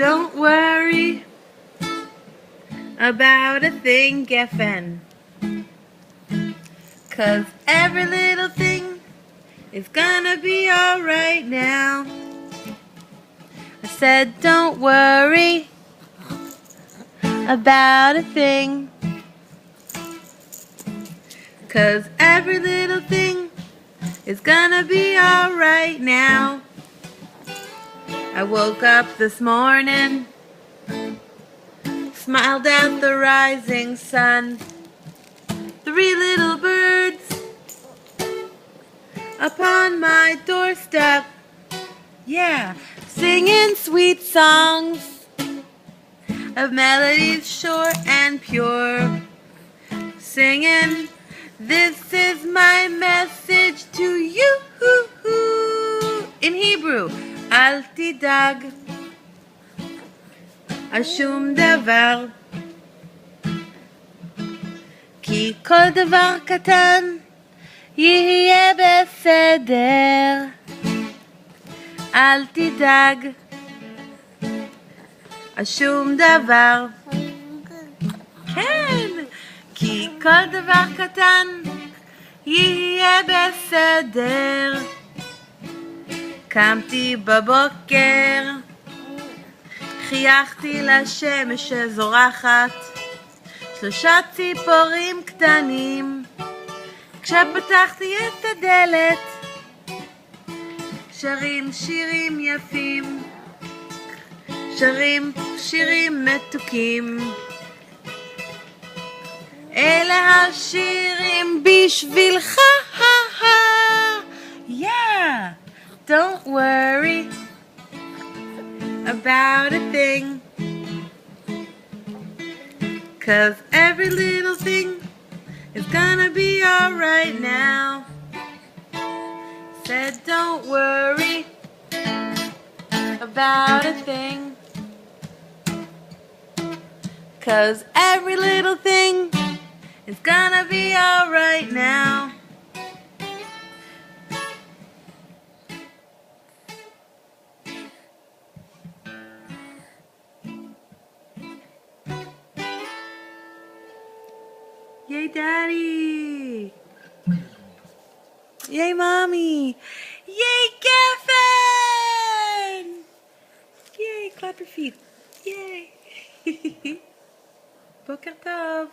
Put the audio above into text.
don't worry about a thing, Geffen, 'cause every little thing is gonna be alright now. I said don't worry about a thing, 'cause every little thing is gonna be alright now. I woke up this morning, smiled at the rising sun. 3 little birds upon my doorstep, yeah, singing sweet songs of melodies sure and pure, singing, this is my message to you. In Hebrew, אל תדאג על שום דבר, כי כל דבר קטן יהיה בסדר. אל תדאג על שום דבר, כן, כי כל דבר קטן יהיה בסדר. קמתי בבוקר, חייכתי לשמש שזורחת, 3 ציפורים קטנים, כשפתחתי את הדלת, שרים שירים יפים, שרים שירים מתוקים. אלה השירים בשבילך. Yeah, don't worry about a thing, 'cause every little thing is gonna be alright now. Said don't worry about a thing, 'cause every little thing is gonna be alright now. Yay, Daddy! Yay, Mommy! Yay, Geffen! Yay, clap your feet. Yay! Boker Tov.